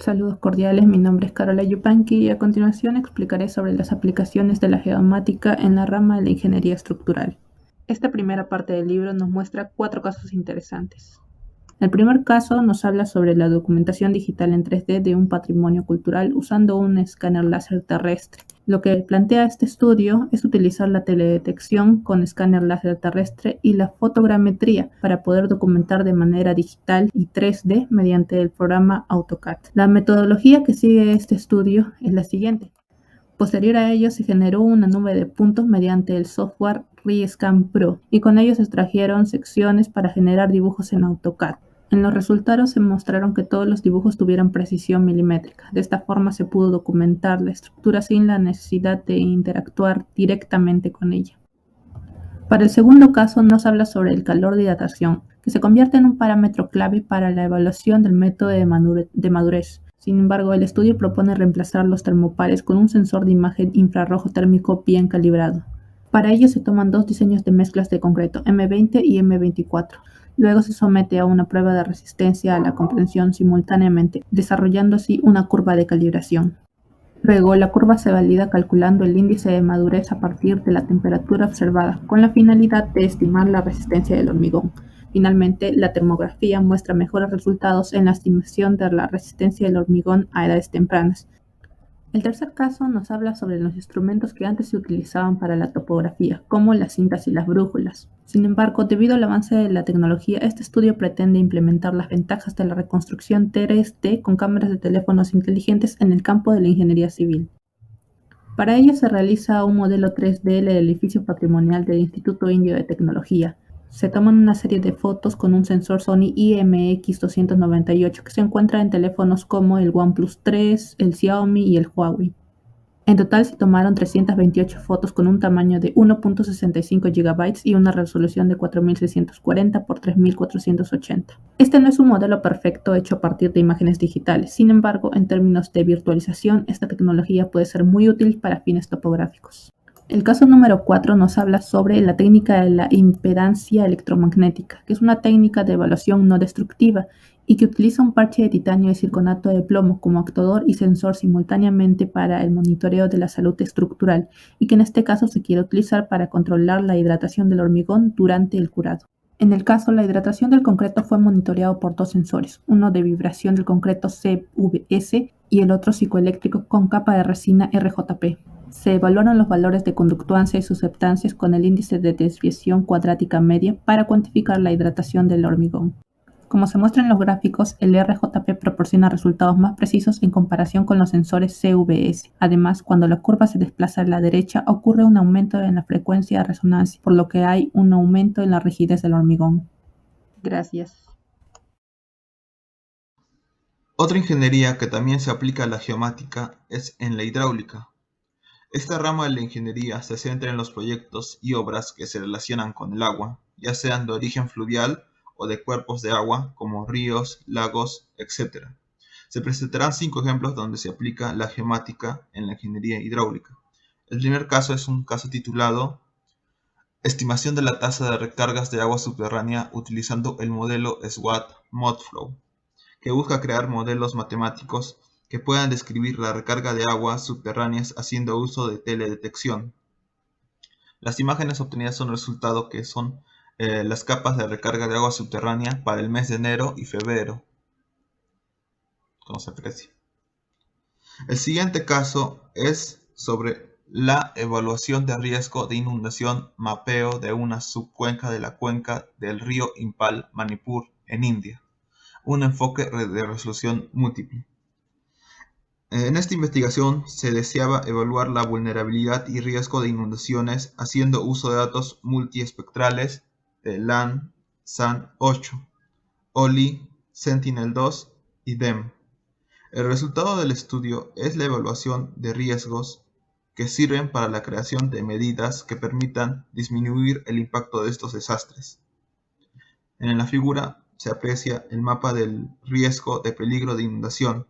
Saludos cordiales, mi nombre es Carola Yupanqui y a continuación explicaré sobre las aplicaciones de la geomática en la rama de la ingeniería estructural. Esta primera parte del libro nos muestra 4 casos interesantes. El primer caso nos habla sobre la documentación digital en 3D de un patrimonio cultural usando un escáner láser terrestre. Lo que plantea este estudio es utilizar la teledetección con escáner láser terrestre y la fotogrametría para poder documentar de manera digital y 3D mediante el programa AutoCAD. La metodología que sigue este estudio es la siguiente. Posterior a ello se generó una nube de puntos mediante el software ReScan Pro y con ello se extrajeron secciones para generar dibujos en AutoCAD. En los resultados se mostraron que todos los dibujos tuvieran precisión milimétrica. De esta forma se pudo documentar la estructura sin la necesidad de interactuar directamente con ella. Para el segundo caso nos habla sobre el calor de hidratación, que se convierte en un parámetro clave para la evaluación del método de madurez. Sin embargo, el estudio propone reemplazar los termopares con un sensor de imagen infrarrojo térmico bien calibrado. Para ello se toman 2 diseños de mezclas de concreto, M20 y M24. Luego se somete a una prueba de resistencia a la compresión simultáneamente, desarrollando así una curva de calibración. Luego, la curva se valida calculando el índice de madurez a partir de la temperatura observada, con la finalidad de estimar la resistencia del hormigón. Finalmente, la termografía muestra mejores resultados en la estimación de la resistencia del hormigón a edades tempranas. El tercer caso nos habla sobre los instrumentos que antes se utilizaban para la topografía, como las cintas y las brújulas. Sin embargo, debido al avance de la tecnología, este estudio pretende implementar las ventajas de la reconstrucción 3D con cámaras de teléfonos inteligentes en el campo de la ingeniería civil. Para ello se realiza un modelo 3D del edificio patrimonial del Instituto Indio de Tecnología. Se toman una serie de fotos con un sensor Sony IMX298 que se encuentra en teléfonos como el OnePlus 3, el Xiaomi y el Huawei. En total se tomaron 328 fotos con un tamaño de 1.65 GB y una resolución de 4640 x 3480. Este no es un modelo perfecto hecho a partir de imágenes digitales, sin embargo, en términos de virtualización, esta tecnología puede ser muy útil para fines topográficos. El caso número 4 nos habla sobre la técnica de la impedancia electromagnética, que es una técnica de evaluación no destructiva y que utiliza un parche de titanio y circonato de plomo como actuador y sensor simultáneamente para el monitoreo de la salud estructural y que en este caso se quiere utilizar para controlar la hidratación del hormigón durante el curado. En el caso, la hidratación del concreto fue monitoreado por 2 sensores, uno de vibración del concreto CVS y el otro psicoeléctrico con capa de resina RJP. Se evaluaron los valores de conductuancia y susceptancias con el índice de desviación cuadrática media para cuantificar la hidratación del hormigón. Como se muestra en los gráficos, el RJP proporciona resultados más precisos en comparación con los sensores CVS. Además, cuando la curva se desplaza a la derecha, ocurre un aumento en la frecuencia de resonancia, por lo que hay un aumento en la rigidez del hormigón. Gracias. Otra ingeniería que también se aplica a la geomática es en la hidráulica. Esta rama de la ingeniería se centra en los proyectos y obras que se relacionan con el agua, ya sean de origen fluvial o de cuerpos de agua como ríos, lagos, etc. Se presentarán 5 ejemplos donde se aplica la geomática en la ingeniería hidráulica. El primer caso es un caso titulado Estimación de la tasa de recargas de agua subterránea utilizando el modelo SWAT-ModFlow, que busca crear modelos matemáticos que puedan describir la recarga de aguas subterráneas haciendo uso de teledetección. Las imágenes obtenidas son el resultado que son las capas de recarga de agua subterránea para el mes de enero y febrero, como se aprecia. El siguiente caso es sobre la evaluación de riesgo de inundación, mapeo de una subcuenca de la cuenca del río Impal, Manipur, en India. Un enfoque de resolución múltiple. En esta investigación se deseaba evaluar la vulnerabilidad y riesgo de inundaciones haciendo uso de datos multiespectrales de Landsat-8, OLI, Sentinel-2 y DEM. El resultado del estudio es la evaluación de riesgos que sirven para la creación de medidas que permitan disminuir el impacto de estos desastres. En la figura se aprecia el mapa del riesgo de peligro de inundación,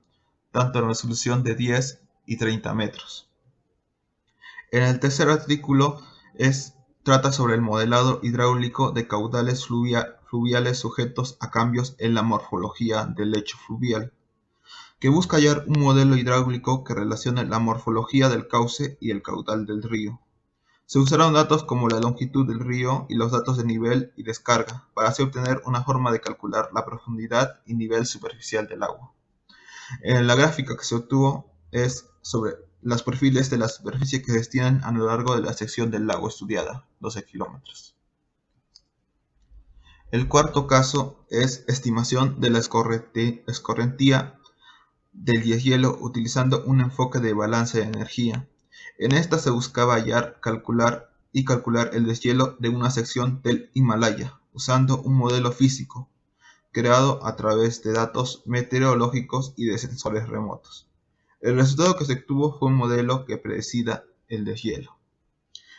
tanto en resolución de 10 y 30 metros. En el tercer artículo trata sobre el modelado hidráulico de caudales fluviales sujetos a cambios en la morfología del lecho fluvial, que busca hallar un modelo hidráulico que relacione la morfología del cauce y el caudal del río. Se usaron datos como la longitud del río y los datos de nivel y descarga, para así obtener una forma de calcular la profundidad y nivel superficial del agua. La gráfica que se obtuvo es sobre los perfiles de la superficie que se extienden a lo largo de la sección del lago estudiada, 12 kilómetros. El cuarto caso es estimación de la escorrentía del deshielo utilizando un enfoque de balance de energía. En esta se buscaba hallar, calcular el deshielo de una sección del Himalaya, usando un modelo físico, creado a través de datos meteorológicos y de sensores remotos. El resultado que se obtuvo fue un modelo que predecida el deshielo,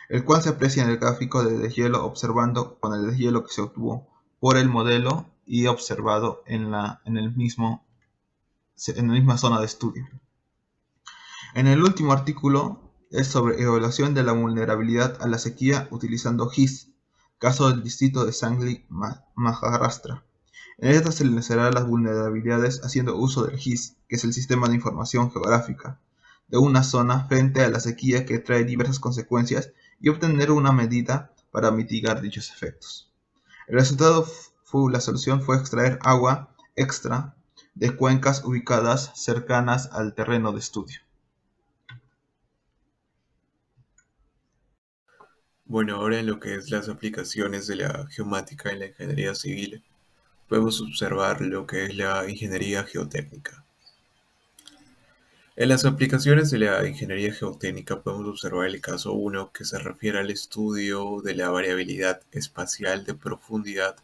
el cual se aprecia en el gráfico de deshielo observando con el deshielo que se obtuvo por el modelo y observado en la misma zona de estudio. En el último artículo es sobre evaluación de la vulnerabilidad a la sequía utilizando GIS, caso del distrito de Sangli Maharashtra. En esta se analizará las vulnerabilidades haciendo uso del GIS, que es el Sistema de Información Geográfica, de una zona frente a la sequía que trae diversas consecuencias y obtener una medida para mitigar dichos efectos. El resultado la solución fue extraer agua extra de cuencas ubicadas cercanas al terreno de estudio. Bueno, ahora en lo que es las aplicaciones de la geomática en la ingeniería civil, podemos observar lo que es la ingeniería geotécnica. En las aplicaciones de la ingeniería geotécnica podemos observar el caso 1 que se refiere al estudio de la variabilidad espacial de profundidad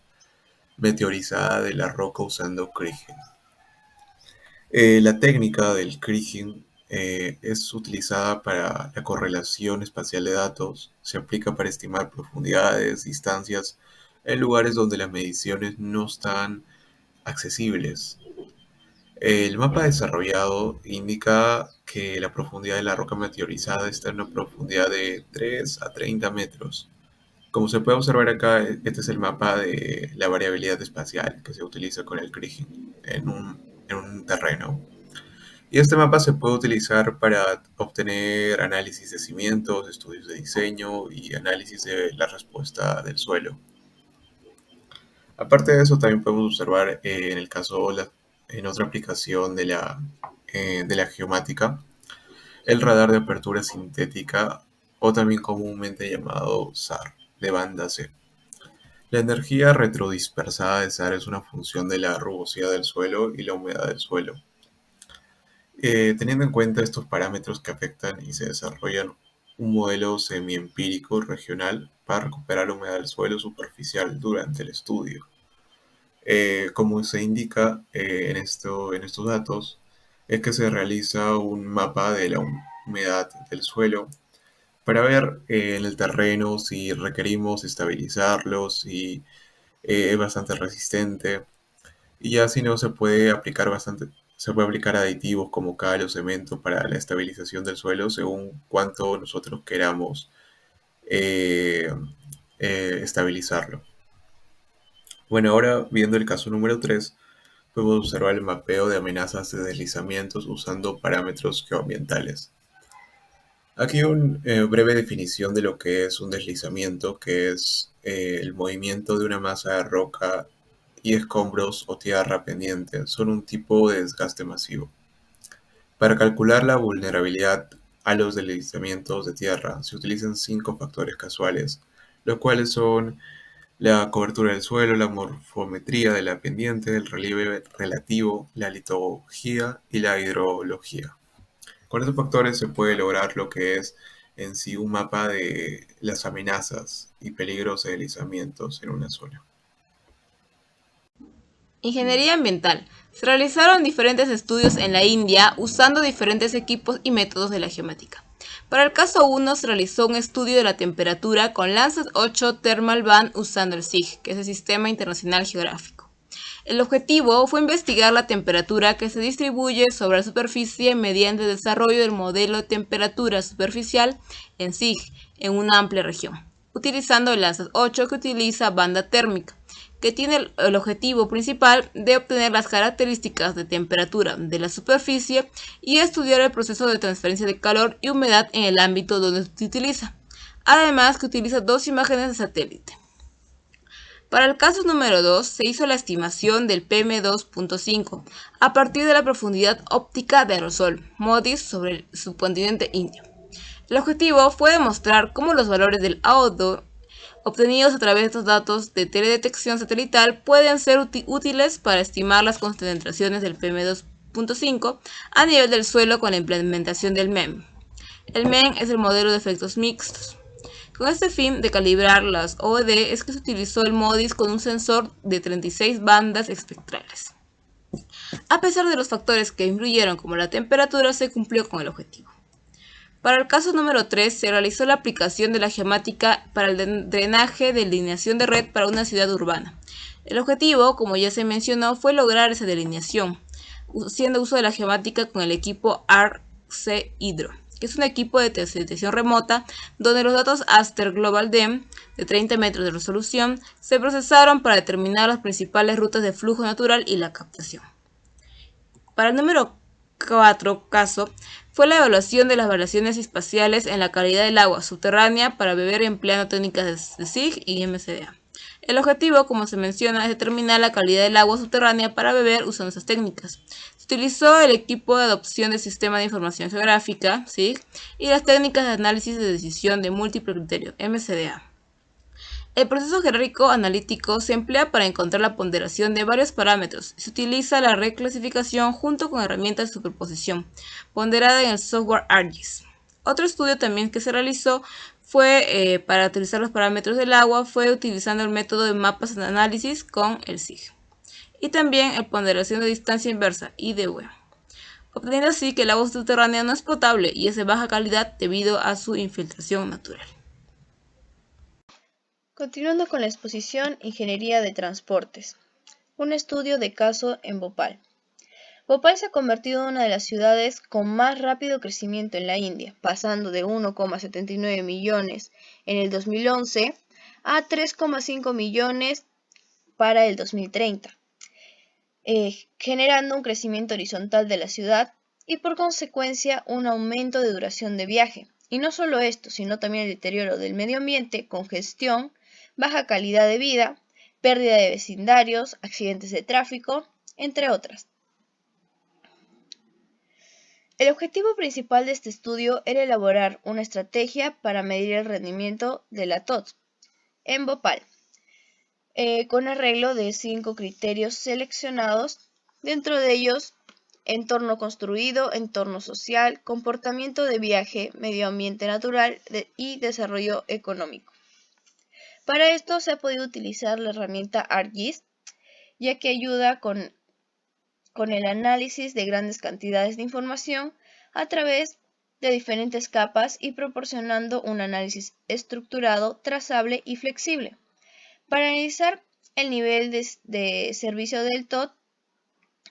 meteorizada de la roca usando kriging. La técnica del kriging es utilizada para la correlación espacial de datos, se aplica para estimar profundidades, distancias en lugares donde las mediciones no están accesibles. El mapa desarrollado indica que la profundidad de la roca meteorizada está en una profundidad de 3 a 30 metros. Como se puede observar acá, este es el mapa de la variabilidad espacial que se utiliza con el kriging en un terreno. Y este mapa se puede utilizar para obtener análisis de cimientos, estudios de diseño y análisis de la respuesta del suelo. Aparte de eso, también podemos observar en el caso, en otra aplicación de la geomática, el radar de apertura sintética o también comúnmente llamado SAR de banda C. La energía retrodispersada de SAR es una función de la rugosidad del suelo y la humedad del suelo. Teniendo en cuenta estos parámetros que afectan y se desarrollan un modelo semiempírico regional para recuperar la humedad del suelo superficial durante el estudio. Como se indica en estos datos, es que se realiza un mapa de la humedad del suelo para ver en el terreno si requerimos estabilizarlo, si es bastante resistente, y ya si no se puede aplicar aditivos como cal o cemento para la estabilización del suelo según cuánto nosotros queramos eh, estabilizarlo. Bueno, ahora viendo el caso número 3, podemos observar el mapeo de amenazas de deslizamientos usando parámetros geoambientales. Aquí una breve definición de lo que es un deslizamiento, que es el movimiento de una masa de roca y escombros o tierra pendiente. Son un tipo de desgaste masivo. Para calcular la vulnerabilidad a los deslizamientos de tierra se utilizan 5 factores casuales, los cuales son la cobertura del suelo, la morfometría de la pendiente, el relieve relativo, la litología y la hidrología. Con estos factores se puede lograr lo que es en sí un mapa de las amenazas y peligros de deslizamientos en una zona. Ingeniería ambiental. Se realizaron diferentes estudios en la India usando diferentes equipos y métodos de la geomática. Para el caso 1 se realizó un estudio de la temperatura con Landsat 8 Thermal Band usando el SIG, que es el Sistema Internacional Geográfico. El objetivo fue investigar la temperatura que se distribuye sobre la superficie mediante el desarrollo del modelo de temperatura superficial en SIG en una amplia región, utilizando el Landsat 8 que utiliza banda térmica, que tiene el objetivo principal de obtener las características de temperatura de la superficie y estudiar el proceso de transferencia de calor y humedad en el ámbito donde se utiliza. Además que utiliza 2 imágenes de satélite. Para el caso número 2, se hizo la estimación del PM2.5 a partir de la profundidad óptica de aerosol MODIS sobre el subcontinente indio. El objetivo fue demostrar cómo los valores del AO2 obtenidos a través de estos datos de teledetección satelital pueden ser útiles para estimar las concentraciones del PM2.5 a nivel del suelo con la implementación del MEM. El MEM es el modelo de efectos mixtos. Con este fin de calibrar las OED es que se utilizó el MODIS con un sensor de 36 bandas espectrales. A pesar de los factores que influyeron como la temperatura, se cumplió con el objetivo. Para el caso número 3, se realizó la aplicación de la geomática para el drenaje de delineación de red para una ciudad urbana. El objetivo, como ya se mencionó, fue lograr esa delineación, haciendo uso de la geomática con el equipo ARC Hydro, que es un equipo de detección remota donde los datos Aster Global DEM de 30 metros de resolución se procesaron para determinar las principales rutas de flujo natural y la captación. Para el número 4 caso fue la evaluación de las variaciones espaciales en la calidad del agua subterránea para beber empleando técnicas de SIG y MCDA. El objetivo, como se menciona, es determinar la calidad del agua subterránea para beber usando esas técnicas. Se utilizó el equipo de adopción del Sistema de Información Geográfica, SIG, y las técnicas de análisis de decisión de múltiples criterios, MCDA. El proceso jerárquico analítico se emplea para encontrar la ponderación de varios parámetros. Se utiliza la reclasificación junto con herramientas de superposición, ponderada en el software ArcGIS. Otro estudio también que se realizó fue para utilizar los parámetros del agua, fue utilizando el método de mapas de análisis con el SIG. Y también el ponderación de distancia inversa, IDV, obteniendo así que el agua subterránea no es potable y es de baja calidad debido a su infiltración natural. Continuando con la exposición Ingeniería de Transportes, un estudio de caso en Bhopal. Bhopal se ha convertido en una de las ciudades con más rápido crecimiento en la India, pasando de 1,79 millones en el 2011 a 3,5 millones para el 2030, generando un crecimiento horizontal de la ciudad y por consecuencia un aumento de duración de viaje. Y no solo esto, sino también el deterioro del medio ambiente, congestión, baja calidad de vida, pérdida de vecindarios, accidentes de tráfico, entre otras. El objetivo principal de este estudio era elaborar una estrategia para medir el rendimiento de la TOT en Bhopal, con arreglo de 5 criterios seleccionados, dentro de ellos entorno construido, entorno social, comportamiento de viaje, medio ambiente natural y desarrollo económico. Para esto se ha podido utilizar la herramienta ArcGIS, ya que ayuda con el análisis de grandes cantidades de información a través de diferentes capas y proporcionando un análisis estructurado, trazable y flexible. Para analizar el nivel de servicio del TOT,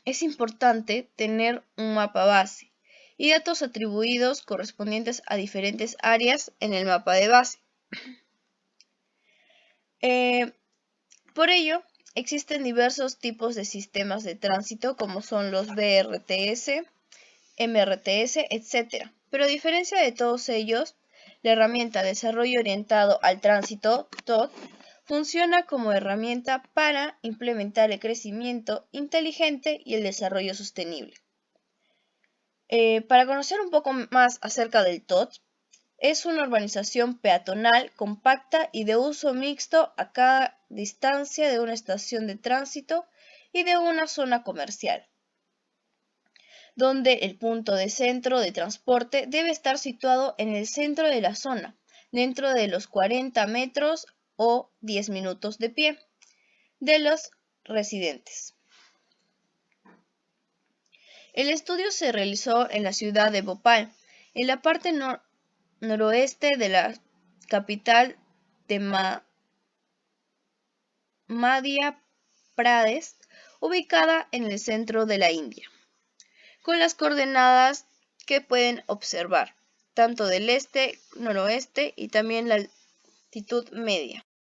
es importante tener un mapa base y datos atribuidos correspondientes a diferentes áreas en el mapa de base. Por ello, existen diversos tipos de sistemas de tránsito como son los BRTS, MRTS, etc. Pero a diferencia de todos ellos, la herramienta Desarrollo Orientado al Tránsito, TOT, funciona como herramienta para implementar el crecimiento inteligente y el desarrollo sostenible. Para conocer un poco más acerca del TOT, es una urbanización peatonal, compacta y de uso mixto a cada distancia de una estación de tránsito y de una zona comercial, donde el punto de centro de transporte debe estar situado en el centro de la zona, dentro de los 40 metros o 10 minutos de pie de los residentes. El estudio se realizó en la ciudad de Bhopal, en la parte noroeste de la capital de Madhya Pradesh, ubicada en el centro de la India, con las coordenadas que pueden observar, tanto del este, noroeste y también la altitud media.